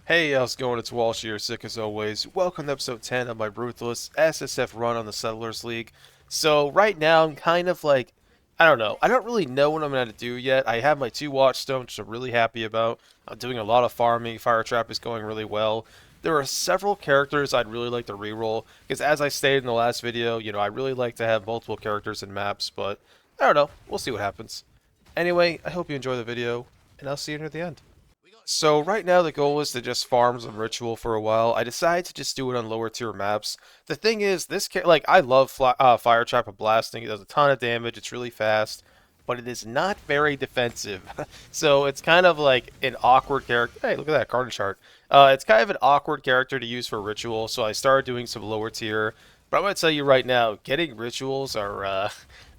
Hey, how's it going? It's Walsh here, sick as always. Welcome to episode 10 of my Ruthless SSF run on the Settlers League. So, right now, I'm kind of like, I don't know. I don't really know what I'm going to do yet. I have my 2 Watchstones, which I'm really happy about. I'm doing a lot of farming. Fire Trap is going really well. There are several characters I'd really like to reroll, because as I stated in the last video, I really like to have multiple characters and maps, but I don't know. We'll see what happens. Anyway, I hope you enjoy the video, and I'll see you near the end. So right now the goal is to just farm some ritual for a while. I decided to just do it on lower tier maps. The thing is, like I love fire trap and blasting. It does a ton of damage. It's really fast, but it is not very defensive. So it's kind of like an awkward character. Hey, look at that card chart. It's kind of an awkward character to use for ritual. So I started doing some lower tier. But I'm gonna tell you right now, getting rituals are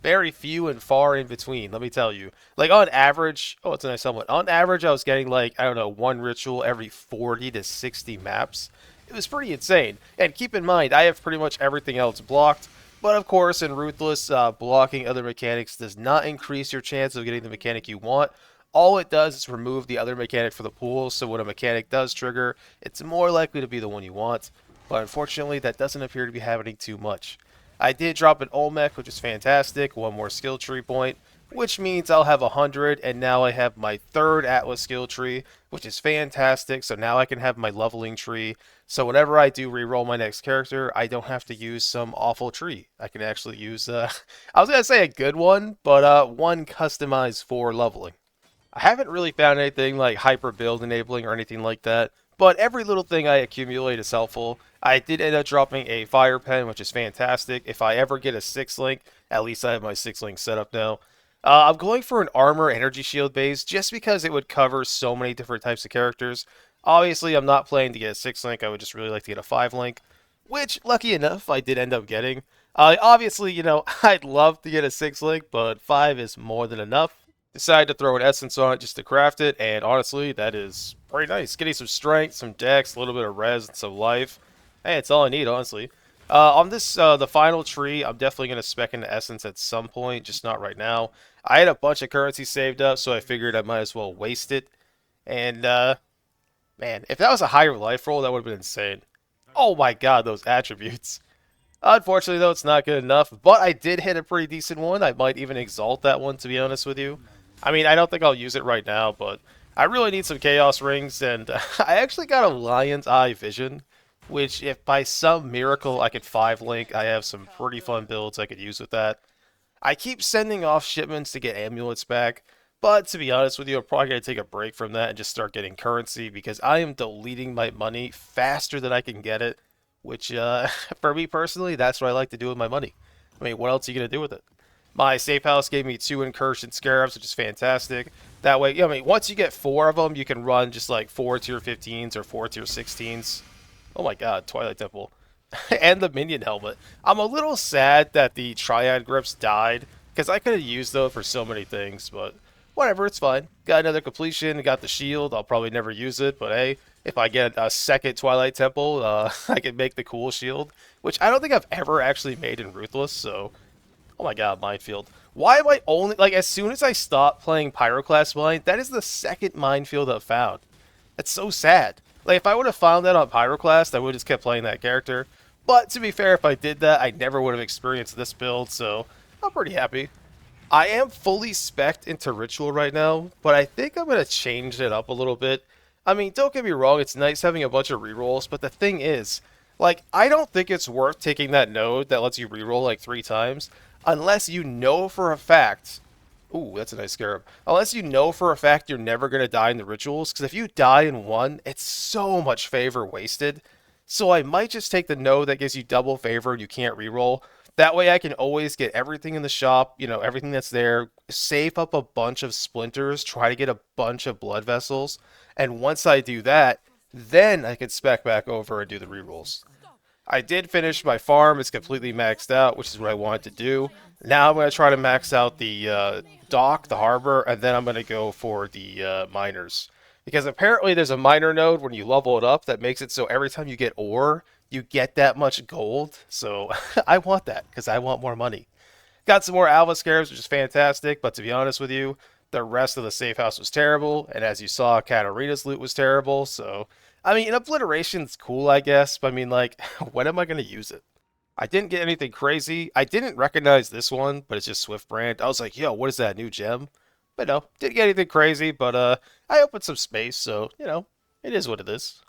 very few and far in between. Let me tell you. Like on average, oh, it's a nice helmet. On average, I was getting like I don't know 1 ritual every 40 to 60 maps. It was pretty insane. And keep in mind, I have pretty much everything else blocked. But of course, in Ruthless, blocking other mechanics does not increase your chance of getting the mechanic you want. All it does is remove the other mechanic for the pool, so when a mechanic does trigger, it's more likely to be the one you want. But unfortunately, that doesn't appear to be happening too much. I did drop an Olmec, which is fantastic, 1 more skill tree point, which means I'll have 100, and now I have my 3rd Atlas skill tree, which is fantastic, so now I can have my leveling tree, so whenever I do reroll my next character, I don't have to use some awful tree. I can actually use, I was going to say a good one, but one customized for leveling. I haven't really found anything like hyper build enabling or anything like that, but every little thing I accumulate is helpful. I did end up dropping a fire pen, which is fantastic. If I ever get a 6 link, at least I have my 6 link set up now. I'm going for an armor energy shield base just because it would cover so many different types of characters. Obviously, I'm not planning to get a 6 link. I would just really like to get a 5 link, which, lucky enough, I did end up getting. Obviously, I'd love to get a 6 link, but 5 is more than enough. Decided to throw an essence on it just to craft it, and honestly, that is pretty nice. Getting some strength, some dex, a little bit of res, and some life. Hey, it's all I need, honestly. On this, the final tree, I'm definitely going to spec into essence at some point, just not right now. I had a bunch of currency saved up, so I figured I might as well waste it. And, man, if that was a higher life roll, that would have been insane. Oh my god, those attributes. Unfortunately, though, it's not good enough, but I did hit a pretty decent one. I might even exalt that one, to be honest with you. I mean, I don't think I'll use it right now, but I really need some Chaos Rings, and I actually got a Lion's Eye Vision, which, if by some miracle I could 5 link, I have some pretty fun builds I could use with that. I keep sending off shipments to get amulets back, but to be honest with you, I'm probably going to take a break from that and just start getting currency, because I am deleting my money faster than I can get it, which, for me personally, that's what I like to do with my money. I mean, what else are you going to do with it? My safe house gave me 2 incursion scarabs, which is fantastic. That way, I mean, once you get 4 of them, you can run just like 4 tier 15s or 4 tier 16s. Oh my god, Twilight Temple. And the minion helmet. I'm a little sad that the triad grips died, because I could have used those for so many things, but whatever, it's fine. Got another completion, got the shield, I'll probably never use it, but hey, if I get a second Twilight Temple, I can make the cool shield, which I don't think I've ever actually made in Ruthless, so oh my god, Minefield. Why am I only, like, as soon as I stop playing Pyroclast Mine, that is the second Minefield I've found. That's so sad. Like, if I would have found that on Pyroclast, I would have just kept playing that character. But, to be fair, if I did that, I never would have experienced this build, so I'm pretty happy. I am fully spec'd into Ritual right now, but I think I'm going to change it up a little bit. I mean, don't get me wrong, it's nice having a bunch of rerolls, but the thing is, like, I don't think it's worth taking that node that lets you reroll like 3 times, unless you know for a fact. Ooh, that's a nice scarab. Unless you know for a fact you're never going to die in the rituals, because if you die in one, it's so much favor wasted. So I might just take the node that gives you double favor and you can't reroll. That way I can always get everything in the shop, everything that's there, save up a bunch of splinters, try to get a bunch of blood vessels, and once I do that, then I can spec back over and do the rerolls. I did finish my farm. It's completely maxed out, which is what I wanted to do. Now I'm going to try to max out the dock, the harbor, and then I'm going to go for the miners. Because apparently there's a miner node when you level it up that makes it so every time you get ore, you get that much gold. So I want that because I want more money. Got some more Alva Scarabs, which is fantastic, but to be honest with you, the rest of the safe house was terrible, and as you saw, Katarina's loot was terrible, so I mean, obliteration's cool, I guess, but I mean, like, when am I gonna use it? I didn't get anything crazy. I didn't recognize this one, but it's just Swift brand. I was like, yo, what is that new gem? But no, didn't get anything crazy, but I opened some space, so, it is what it is.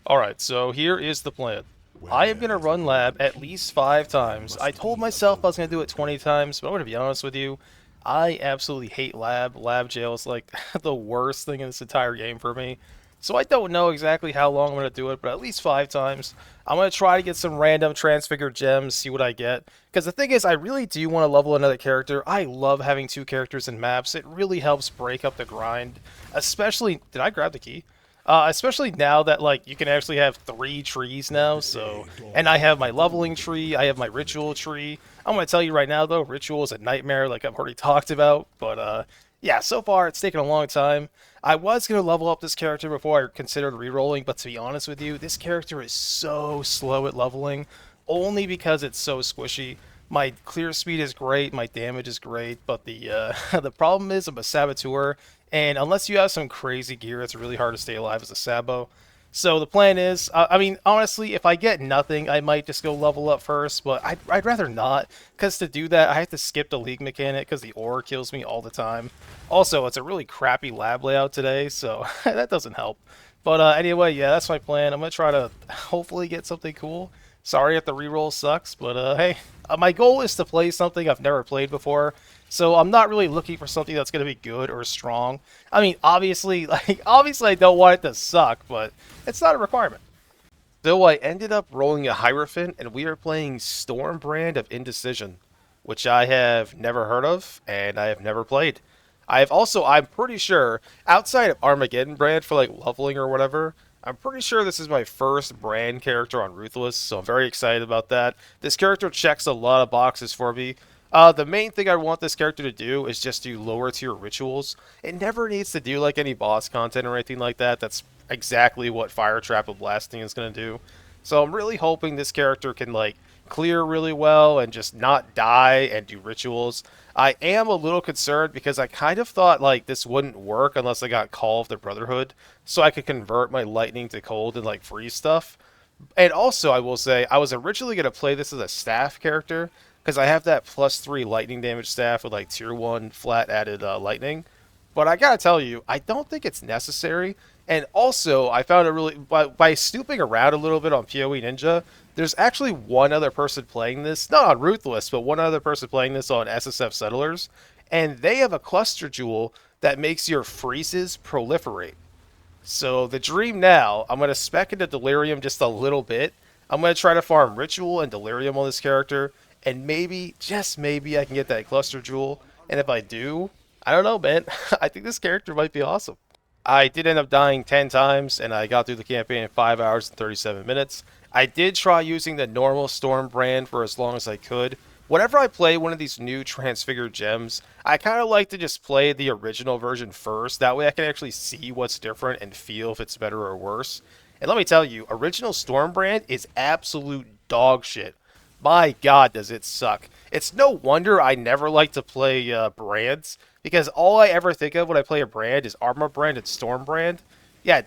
Alright, so here is the plan. I am going to run lab at least 5 times. I told myself I was going to do it 20 times, but I'm going to be honest with you. I absolutely hate lab. Lab jail is like the worst thing in this entire game for me. So I don't know exactly how long I'm going to do it, but at least 5 times. I'm going to try to get some random transfigured gems, see what I get. Because the thing is, I really do want to level another character. I love having 2 characters in maps. It really helps break up the grind. Especially, did I grab the key? Especially now that like you can actually have 3 trees now, so and I have my leveling tree, I have my ritual tree. I'm gonna tell you right now though, ritual is a nightmare, like I've already talked about. But yeah, so far it's taken a long time. I was gonna level up this character before I considered rerolling, but to be honest with you, this character is so slow at leveling, only because it's so squishy. My clear speed is great, my damage is great, but the the problem is I'm a saboteur, and unless you have some crazy gear, it's really hard to stay alive as a sabo. So the plan is, I mean, honestly, if I get nothing, I might just go level up first, but I'd rather not, because to do that, I have to skip the league mechanic, because the aura kills me all the time. Also, it's a really crappy lab layout today, so that doesn't help. But anyway, yeah, that's my plan. I'm going to try to hopefully get something cool. Sorry if the reroll sucks, but hey, my goal is to play something I've never played before, so I'm not really looking for something that's going to be good or strong. I mean, obviously, obviously I don't want it to suck, but it's not a requirement. So I ended up rolling a Hierophant, and we are playing Storm Brand of Indecision, which I have never heard of, and I have never played. I'm pretty sure, outside of Armageddon Brand for like leveling or whatever, I'm pretty sure this is my first brand character on Ruthless, so I'm very excited about that. This character checks a lot of boxes for me. The main thing I want this character to do is just do lower tier rituals. It never needs to do like any boss content or anything like that. That's exactly what Fire Trap of Blasting is going to do. So I'm really hoping this character can like clear really well and just not die and do rituals. I am a little concerned because I kind of thought like this wouldn't work unless I got Call of the Brotherhood, so I could convert my lightning to cold and like freeze stuff. And also, I will say, I was originally going to play this as a staff character because I have that +3 lightning damage staff with like tier 1 flat added lightning. But I gotta tell you, I don't think it's necessary. And also, I found it really by snooping around a little bit on PoE Ninja. There's actually one other person playing this, not on Ruthless, but one other person playing this on SSF Settlers, and they have a cluster jewel that makes your freezes proliferate. So the dream now, I'm going to spec into Delirium just a little bit. I'm going to try to farm Ritual and Delirium on this character, and maybe, just maybe, I can get that Cluster Jewel. And if I do, I don't know, man. I think this character might be awesome. I did end up dying 10 times, and I got through the campaign in 5 hours and 37 minutes. I did try using the normal Storm brand for as long as I could. Whenever I play one of these new transfigured gems, I kind of like to just play the original version first. That way I can actually see what's different and feel if it's better or worse. And let me tell you, original Storm brand is absolute dog shit. My god, does it suck. It's no wonder I never like to play brands, because all I ever think of when I play a brand is Armor brand and Storm brand. Yeah,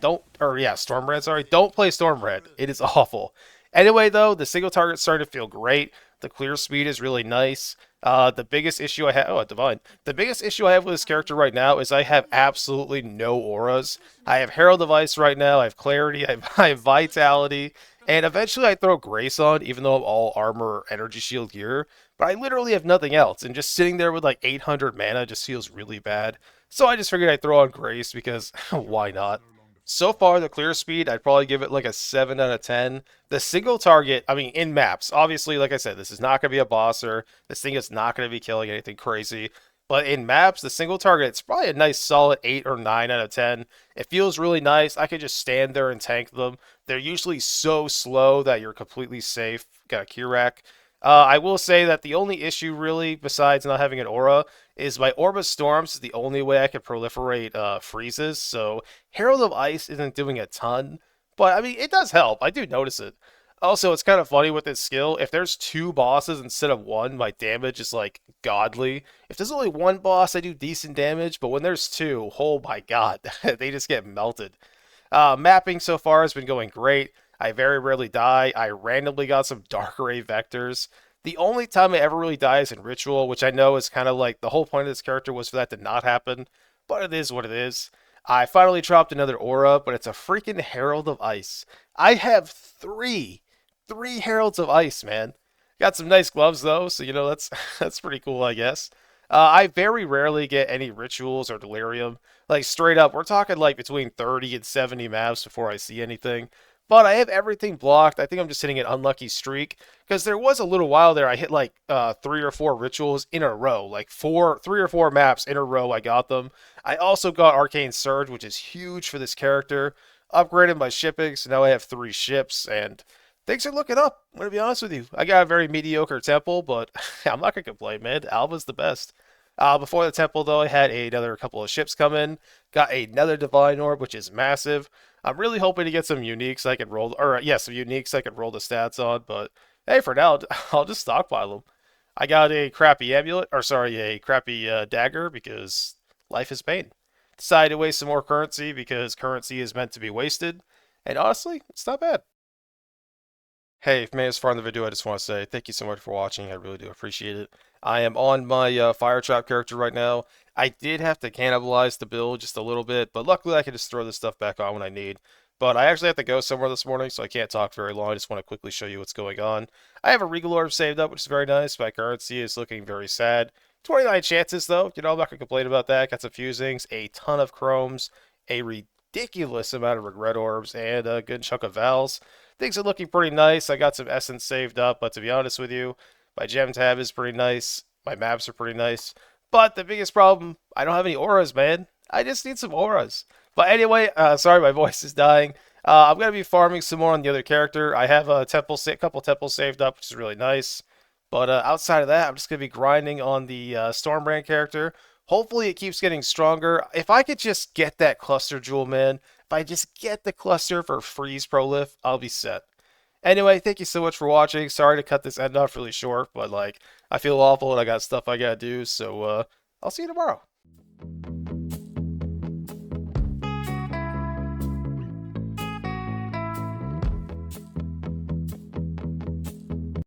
Storm brand, sorry. Don't play Storm brand. It is awful. Anyway, though, the single target's starting to feel great. The clear speed is really nice. The biggest issue I have, oh, Divine. The biggest issue I have with this character right now is I have absolutely no auras. I have Herald Device right now, I have Clarity, I have Vitality, and eventually I throw Grace on, even though I'm all armor energy shield gear. But I literally have nothing else, and just sitting there with like 800 mana just feels really bad. So I just figured I'd throw on Grace because why not? So far, the clear speed, I'd probably give it like a 7 out of 10. The single target, I mean, in maps, obviously, like I said, this is not going to be a bosser. This thing is not going to be killing anything crazy. But in maps, the single target, it's probably a nice solid 8 or 9 out of 10. It feels really nice. I could just stand there and tank them. They're usually so slow that you're completely safe. Got a Kirak. I will say that the only issue, really, besides not having an aura, is my Orb of Storms is the only way I can proliferate freezes. So Herald of Ice isn't doing a ton, but I mean, it does help. I do notice it. Also, it's kind of funny with this skill. If there's 2 bosses instead of 1, my damage is like godly. If there's only 1 boss, I do decent damage, but when there's 2, oh my god, they just get melted. Mapping so far has been going great. I very rarely die. I randomly got some dark array vectors. The only time I ever really die is in Ritual, which I know is kind of like the whole point of this character was for that to not happen, but it is what it is. I finally dropped another aura, but it's a freaking Herald of Ice. I have three Heralds of Ice, man. Got some nice gloves though, so that's that's pretty cool, I guess. I very rarely get any rituals or delirium. Like straight up, we're talking like between 30 and 70 maps before I see anything. But I have everything blocked. I think I'm just hitting an unlucky streak because there was a little while there I hit like 3 or 4 rituals in a row, like 3 or 4 maps in a row. I got them. I also got Arcane Surge, which is huge for this character. Upgraded my shipping, so now I have 3 ships, and things are looking up. I'm gonna be honest with you. I got a very mediocre temple, but I'm not gonna complain, man. Alva's the best. Before the temple, though, I had another couple of ships come in. Got another Divine Orb, which is massive. I'm really hoping to get some uniques I can roll, or yeah, some uniques I can roll the stats on. But hey, for now, I'll just stockpile them. I got a crappy amulet, or sorry, a crappy dagger because life is pain. Decided to waste some more currency because currency is meant to be wasted, and honestly, it's not bad. Hey, if you made this far in the video, I just want to say thank you so much for watching. I really do appreciate it. I am on my fire trap character right now. I did have to cannibalize the build just a little bit, but luckily I can just throw this stuff back on when I need. But I actually have to go somewhere this morning, so I can't talk very long. I just want to quickly show you what's going on. I have a Regal Orb saved up, which is very nice. My currency is looking very sad. 29 chances, though. I'm not going to complain about that. Got some fusings, a ton of chromes, a ridiculous amount of regret orbs, and a good chunk of vals. Things are looking pretty nice. I got some essence saved up, but to be honest with you, my gem tab is pretty nice. My maps are pretty nice. But the biggest problem, I don't have any auras, man. I just need some auras. But anyway, sorry, my voice is dying. I'm going to be farming some more on the other character. I have a couple temples saved up, which is really nice. But outside of that, I'm just going to be grinding on the Stormbrand character. Hopefully it keeps getting stronger. If I could just get that cluster jewel, man. If I just get the cluster for Freeze Prolif, I'll be set. Anyway, thank you so much for watching. Sorry to cut this end off really short, but like I feel awful and I got stuff I gotta do, so I'll see you tomorrow.